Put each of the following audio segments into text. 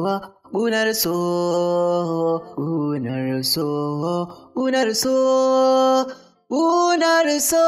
KUNAR'SO, KUNAR'SO, KUNAR'SO, KUNAR'SO,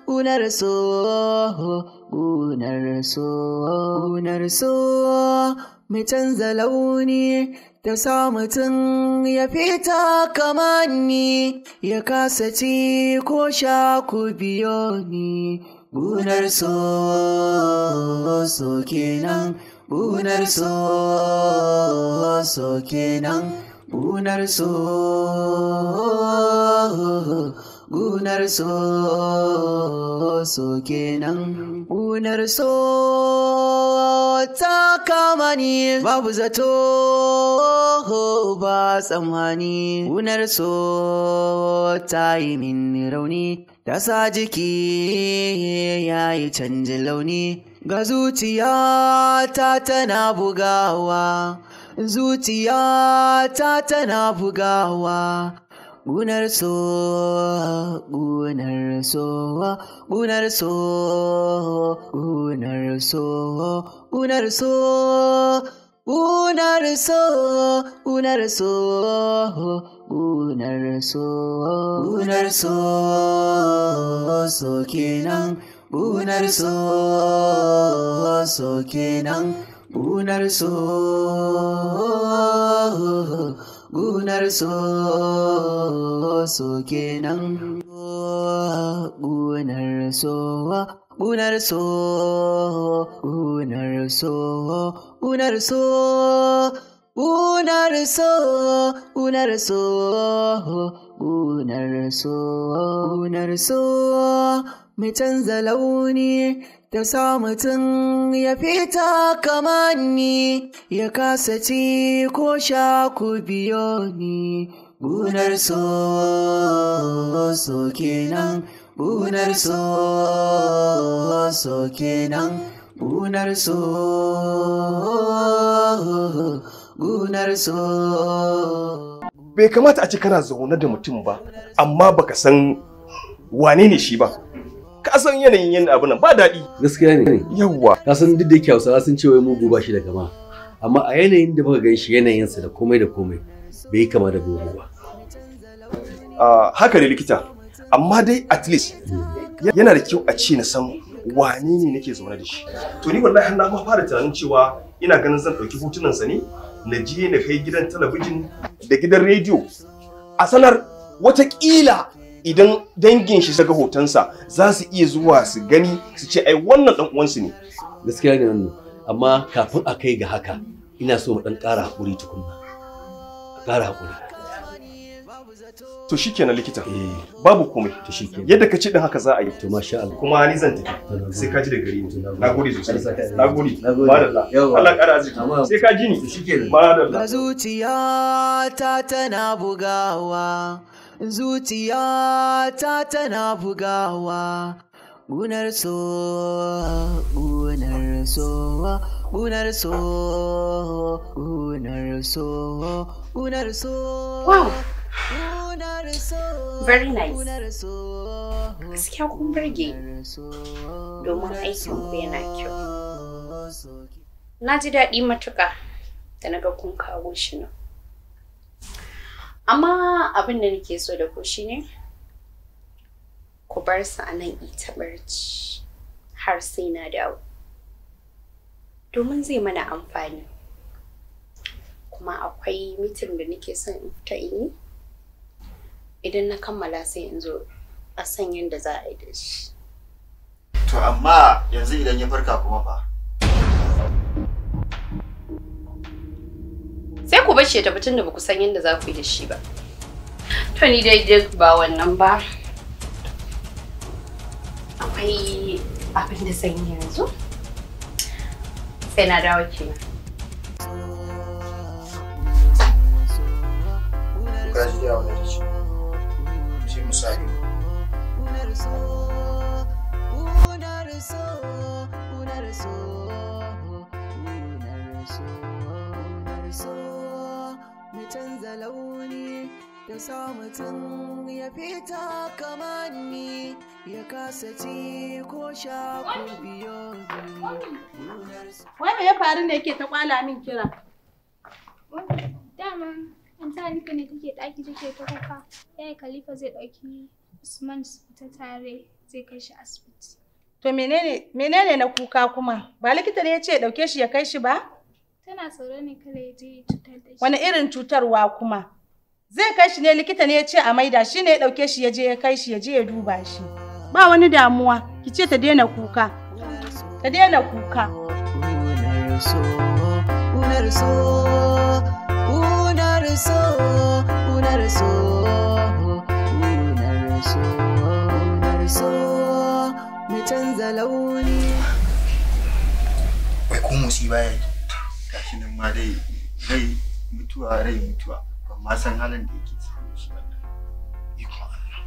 KUNAR'SO, KUNAR'SO, KUNAR'SO, mai canza launi ta sa mutum ya fita kamanni ya kasa ci ko sha ku biyo ni. KUNAR'SO, so kenan. KUNAR'SO, so kenan. KUNAR'SO, KUNAR'SO, so kenan. KUNAR'SO ta kama ni babu zato ba tsammani. KUNAR'SO ta yi min rauni ta sa jiki ya yi canjin launi. Ga zuciyata tana bugawa, zuciyata tana bugawa. KUNAR'SO, KUNAR'SO, KUNAR'SO, KUNAR'SO, KUNAR'SO, KUNAR'SO, KUNAR'SO, KUNAR'SO, KUNAR'SO, so kenan. KUNAR'SO, so kenan. KUNAR'SO, KUNAR'SO, so kenan. KUNAR'SO, KUNAR'SO, KUNAR'SO, KUNAR'SO, KUNAR'SO, KUNAR'SO, KUNAR'SO, KUNAR'SO, mai canza launi ta sa mutum ya fita kamanni ya kasa ci ko sha ku biyo ni. KUNAR'SO, so kenan. KUNAR'SO, so kenan. KUNAR'SO, KUNAR'SO. Bai kamata a ce kana zaune da mutum ba, amma baka san wane ne shi ba. Ka san yanayin yin abu nan ba daɗi. Gaskiya ne. Yawwa. Ka san duk da yake Hausawa sun ce wai mugu ba shi da kama. Amma a yanayin da baka gan shi yanayinsa da komai bai kama da mugu ba. Haka ne likita. Amma dai at least yana da kyau a ce na san wane ne nake zaune da shi. To ni wallahi na ma fara tunanin cewa ina ganin zan ɗauki hotunansa ne na je na kai gidan talabijin da gidan rediyo a sanar watakila idan dangin shi saka hotonsa za su iya zuwa su gani su ce ai wannan dan uwansu ne. Gaskiya ne wannan, amma kafin a kai ga haka ina so mu dan ƙara hakuri tukunna. Ƙara hakuri. To shikenan likita. Babu komai. To shikenan. Yadda ka ci din haka za a yi. To masha Allah. Kuma ni zan tafi. Sai ka ji da gari ni. Nagode sosai. Nagode. Madalla. Allah ƙara arziki. Sai ka ji ni. To shikenan. Madalla. Zuciyata tana bugawa. Zuciyata tana bugawa. KUNAR'SO, KUNAR'SO, KUNAR'SO, KUNAR'SO, KUNAR'SO. Wow. Very nice. Gaskiya kun burge domin aikin ku yana kyau. Na ji daɗi matuƙa da naga kun kawo shi nan. Amma abin da nake so da ku shine ku bar su a nan ita barci har sai na dawo. Domin zai mana amfani. Kuma akwai meeting da nake son in fita in yi. Idan na kammala sai in zo a san yadda za a yi da shi. To amma yanzu idan ya farka kuma fa? Sai ku bace ta tun da ba ku san yadda za ku yi da shi ba. To ni dai duk ba wannan ba. Akwai abin da zan yi yanzu. Sai na dawo kenan. Ka ji yawo da shi. Shi misali. Canza launi da sa mutum ya fita kamanni ya kasa ci ko sha ku biyo. Wai me ya faru ne yake ta kwala min kira? Dama an ta nufi ne take ɗaki take ta kuka. Yayi Khalifa zai ɗauki Usman ta tare zai kai shi asibiti. To menene na kuka kuma? Ba likita ne ya ce ya ɗauke shi ya kai shi ba? Tana tsoro ne kada ya je ya cutar da shi. Wani irin cutarwa kuma? Zai kai shi ne likita ne ya ce a maida shi ne ya ɗauke shi ya je ya kai shi ya je ya duba shi. Ba wani damuwa, ki ce ta daina kuka. Ta daina kuka. Canza launi. Wai ko musiba yayi. Gashi nan ma dai rai mutuwa ban ma san halin da yake cikin shi ba. Iko Allah.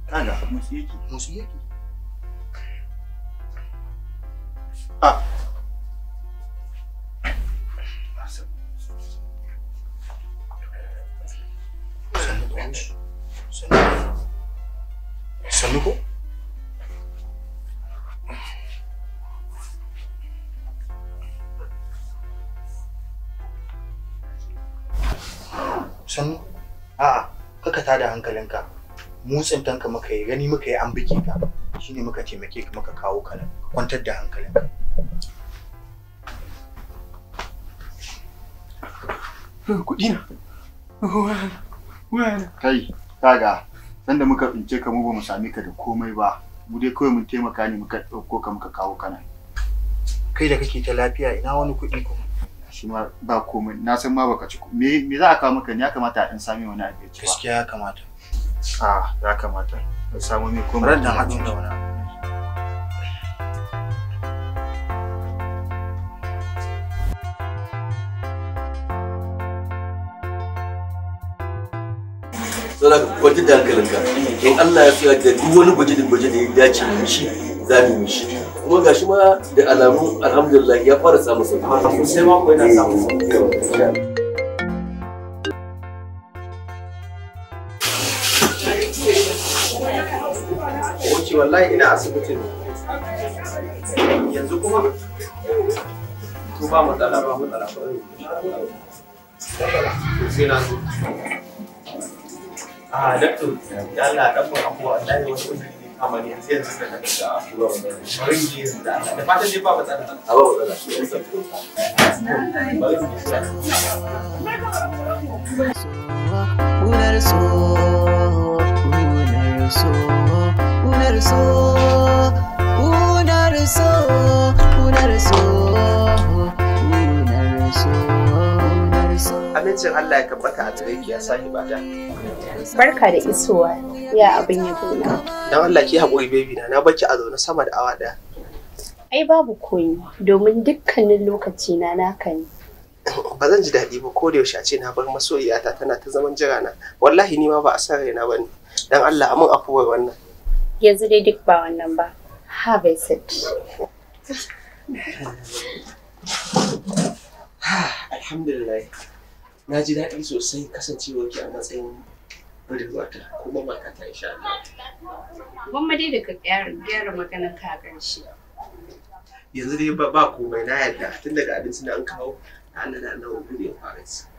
Kaga musu yake. Ah. Sannu ko? Sannu? A'a, kaka tada hankalinka. Mu tsintanka muka yi, gani muka yi an bige ka. Shine muka taimake ka muka kawo ka nan. Kwantar da hankalinka. Kuɗi na. Wayana. Kai, kaga, sanda muka tsince ka mu ba mu sami ka da komai ba. Mu dai kawai mun taimaka ne muka ɗauko ka muka kawo ka nan. Kai da kake ta lafiya ina wani kuɗi kuma? Shi ma ba komai, na san ma baka ci. Me za a kawo maka ne? Ya kamata a ɗan sami wani abu ya ci. Gaskiya ya kamata. Ya kamata. Ka samu mai komai. Ran dan haɗu da wani abu. Saboda ka kwantar da hankalinka. In Allah ya tsaya da duk wani gwaje da ya dace da shi za mu yi shi. Kuma gashi ma da alamu alhamdulillah ya fara samun sauki. Sai ma ko yana samun sauki. Oke wallahi ina asibitin. Yanzu kuma to ba matsala. Sai na zo. Dakto, ya Allah dan mu abuwa wallahi wani uzuri ne kama ne yanzu ka daga da abuwa wannan. Bari ji da Allah. Da fatan dai ba matsala. A ba matsala. Bari ji. Amincin Allah ya tabbata a gare ki ya sahibata. Barka da isowa, ya abin ya gona. Dan Allah ki haƙuri baby na baki a zaune sama da awa ɗaya. Ai babu koyi, domin dukkanin lokaci na naka ne. Ba zan ji daɗi ba ko da yaushe a ce na bar masoyiyata tana ta zaman jira na. Wallahi ni ma ba a san raina bane. Dan Allah amin afuwar wannan. Yanzu dai duk ba wannan ba. Have a seat. Alhamdulillah. Na ji daɗi sosai kasancewar ki a matsayin budurwata kuma matata insha Allah. Gwamma dai da ka gyara maganar ka a ƙarshe. Yanzu dai ba komai na yarda tun daga abincin da an kawo Allah da Allah bude fara ci.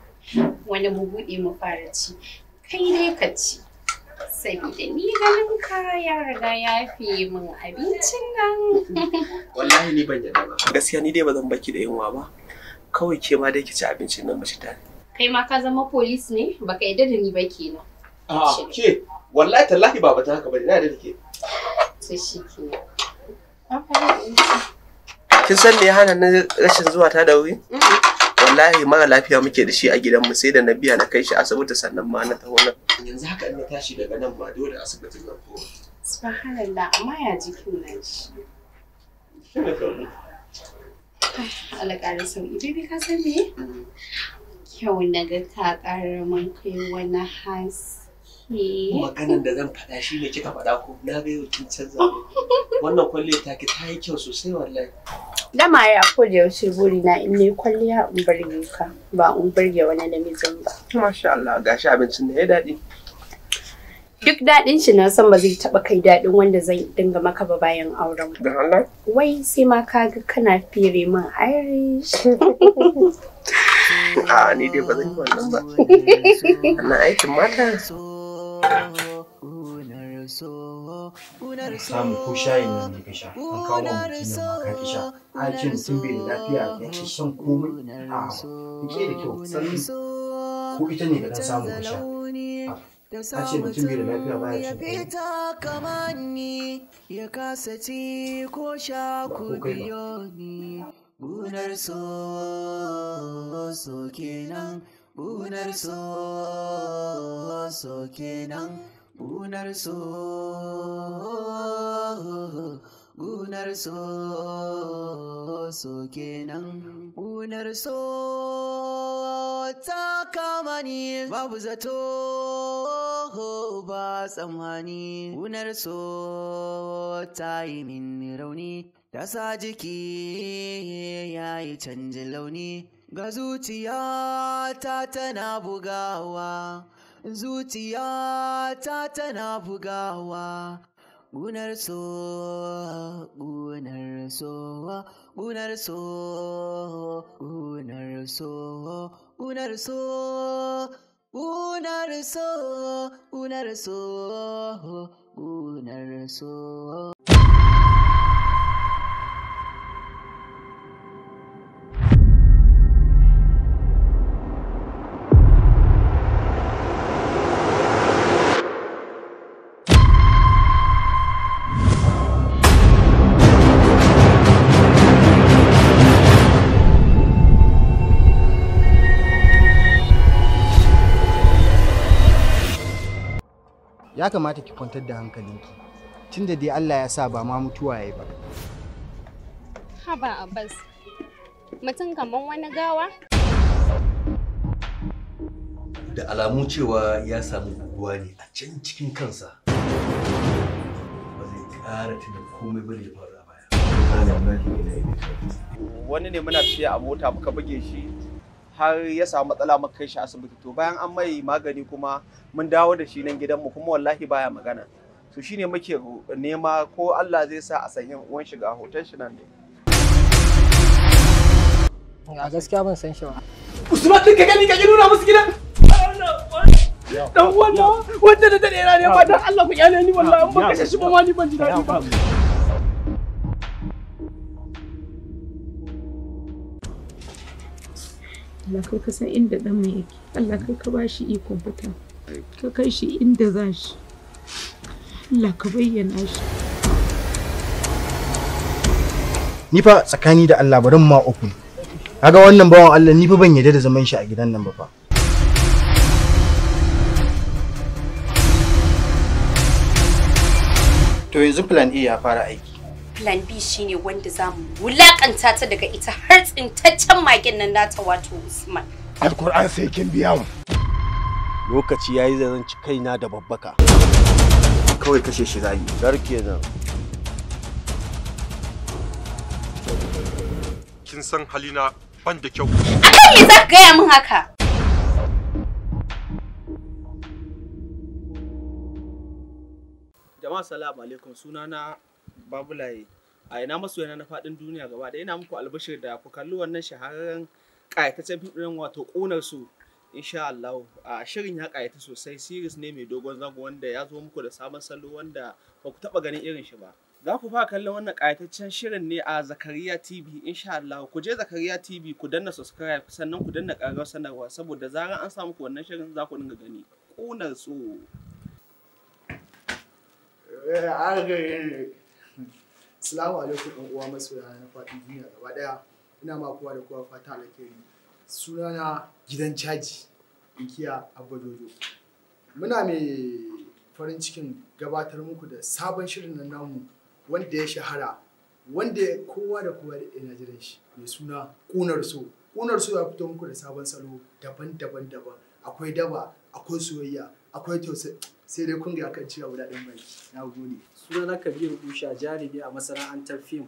Wani mu buɗe mu fara ci. Kai dai ka ci. Sabida ni ganin ka ya riga ya fiye min abincin nan. Wallahi ni ban yarda ba. Gaskiya ni dai ba zan baki da yunwa ba. Kawai ke ma dai ki ci abincin nan mace tare. Kai ma ka zama police ne? Baka yarda da ni ba kenan. Ke wallahi tallahi ba ta haka bane na yarda da ke. To shi ke. Kin san me ya hana ni rashin zuwa ta da wuri? Wallahi mara lafiya muke da shi a gidanmu sai da na biya na kai shi asibiti sannan ma na taho nan. Yanzu haka in na tashi daga nan ma dole asibitin nan ko. Subhanallah, amma ya jikin nan shi. Allah ƙara sauƙi. Bibi ka san me? Kyau na ga ta ƙara man kai wani haske. Maganan da zan faɗa shi ne kika faɗa ko na ga yau kin canza ne. Wannan kwalliyar take ta yi kyau sosai wallahi. Dama ya ko da yaushe buri na in ne kwalliya in burge ka ba in burge wani namijin ba. Masha Allah gashi abincin da ya daɗi. Duk daɗin shi na san ba zai taɓa kai daɗin wanda zan dinga maka ba bayan auren. Dan Allah. Wai sai ma ka ga kana fere min Irish. Ni dai ba zan yi wannan ba. Ana aikin mata. Samu ko shayin nan ne ka sha, an kawo ma mutum nan ma ka sha. A ce mutum bai da lafiya ya ci shan komai. Rike da kyau sannan ko ita ne ka dan samu ka sha. A ce mutum bai da lafiya ba ya cin komai. Ya kasa ci ko sha ku biyo ni. Gunar so kenan, gunar so kenan, gunar so kenan, gunar so ta kama ni babu zato ba tsammani, gunar so ta yi min rauni. Ta sa jiki ya yi canjin launi, ga zuciyata tana bugawa, zuciyata tana bugawa. Gunar so, gunar so, gunar so, gunar so, gunar so, gunar so, gunar so, gunar so. Ya kamata ki kwantar da hankalinki. Tunda dai Allah ya sa ba ma mutuwa yayi ba. Haba Abbas. Mutum kaman wani gawa? Da alamu cewa ya samu buguwa ne a can cikin kansa. Ba zai ƙara tuna komai bane ya faru a baya. Wani ne muna tafiya a mota muka buge shi har ya samu matsala muka kai shi asibiti, to bayan an mai magani kuma mun dawo da shi nan gidanmu kuma wallahi baya magana. To shine muke nema ko Allah zai sa a sanya uwan shiga hoton shi nan ne. A gaskiya ban san shi ba. Usman din ka gani ka nuna musu gidan. Dan wannan wanda da dare ne ba dan Allah ku kyale ni wallahi an baka shi ba ma ni ban ji dadi ba. Allah kai ka san inda dan mu yake. Allah kai ka bashi ikon fita. Ka kai shi inda za shi. Allah ka bayyana shi. Ni fa tsakani da Allah barin ma uku. Kaga wannan bawan Allah ni fa ban yarda da zaman shi a gidan nan ba fa. To yanzu plan A ya fara aiki. Plan B shine wanda za mu wulakanta ta daga ita har tsintaccen magen nan nata wato Usman. Alkur'an sai kin biya mu. Lokaci yayi da zan ci kaina da babbaka. Kawai kashe shi zai. Dar kenan. Kin san halina ban da kyau. Akan me za ka gaya min haka? Jama'a salamu alaikum, sunana Babulaye. A ina masoyana na faɗin duniya gaba da ina muku albashir da ku kalli wannan shahararren ƙayataccen fim ɗin wato ƙunarso. Insha Allah shirin ya ƙayata sosai, series ne mai dogon zango wanda ya zo muku da sabon salo wanda ba ku taɓa ganin irin shi ba. Za ku fara kallon wannan ƙayataccen shirin ne a Zakariya TV. Insha Allah ku je Zakariya TV ku danna subscribe sannan ku danna ƙararrawar sanarwa saboda zaran an samu ku wannan shirin za ku dinga gani. ƙunarso. Assalamu alaikum ɗan uwa masoya na faɗin duniya gaba ɗaya. Ina ma kowa da kowa fata alheri. Sunana gidan caji inkiya Abba Dodo. Muna mai farin cikin gabatar muku da sabon shirin nan namu wanda ya shahara, wanda kowa da kowa da ina jiran shi, mai suna ƙunar'so. ƙunar'so ya fito muku da sabon salo daban-daban. Akwai daba, akwai soyayya, akwai tausayi. Sai dai kun ga kan cewa daɗin baki. Na gode. Sunana Kabiru Busha, jarumi a masana'antar fim.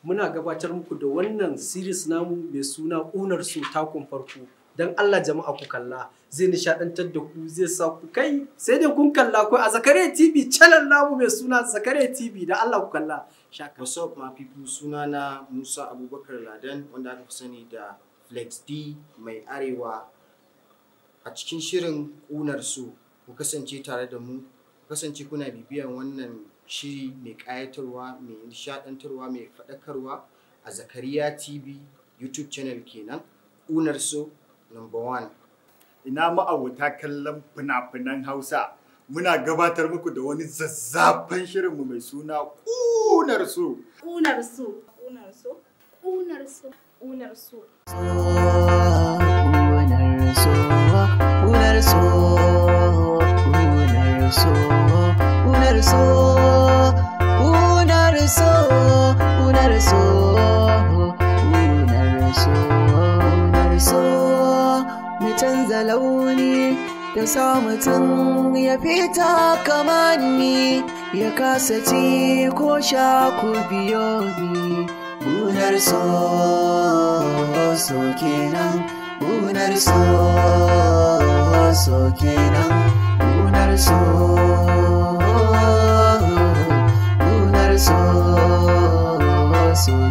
Muna gabatar muku da wannan series namu mai suna ƙunar'so takun farko, dan Allah jama'a ku kalla, zai nishadantar da ku, zai sa ku kai sai dai kun kalla ko a Zakariya TV channel namu mai suna Zakariya TV, da Allah ku kalla. What's up my people, sunana Musa Abubakar Ladan wanda aka fi sani da Flex D mai arewa. A cikin shirin ƙunarso ku kasance tare da mu, ku kasance kuna bibiyan wannan shiri mai ƙayatarwa, mai nishaɗantarwa, mai faɗakarwa a Zakariya TV YouTube channel kenan. ƙunarso number 1. Ina ma'abuta kallon fina-finan Hausa, muna gabatar muku da wani zazzafan shirinmu mai suna ƙunarso. Ƙunarso. Ƙunarso. Ƙunarso. Ƙunarso. Canza launi da sa mutum ya fita kamanni, ya kasa ci ko sha ku biyo ni. Gunar so kenan, gunar so kenan, gunar so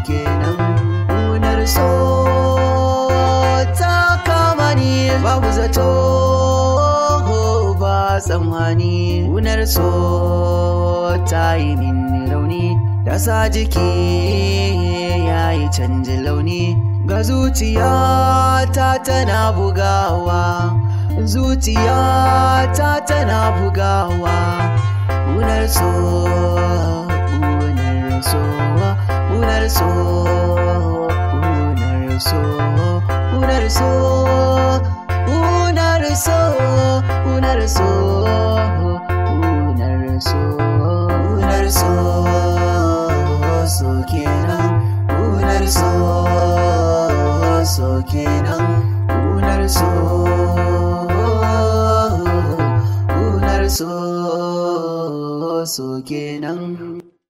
kenan, gunar so ta kama ni, babu zato ba tsammani. Gunar so ta yi min rauni, ta sa jiki ya yi canjin launi. Ga zuciyata tana bugawa, zuciyata tana bugawa. Gunar so, gunar so, gunar so, gunar so, gunar so, gunar so, gunar so, gunar so, gunar so, so kenan, gunar so kenan, gunar so, gunar so kenan.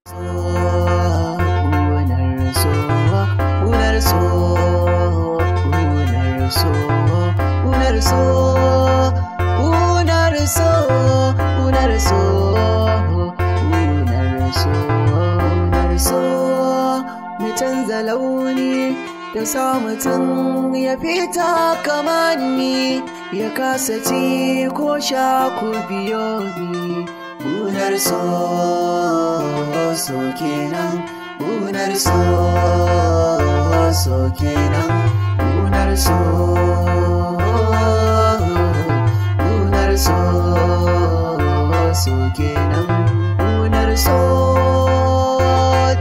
Gunar so, gunar so, gunar so, gunar so, gunar so, gunar so, gunar so, gunar so. Mu canza launi da sa mutum ya fita kamanni, ya kasa ci ko sha ku biyo ni. Gunar so kenan, gunar so kenan, gunar so, gunar so kenan, gunar so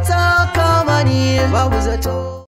ta kama ni, babu zato.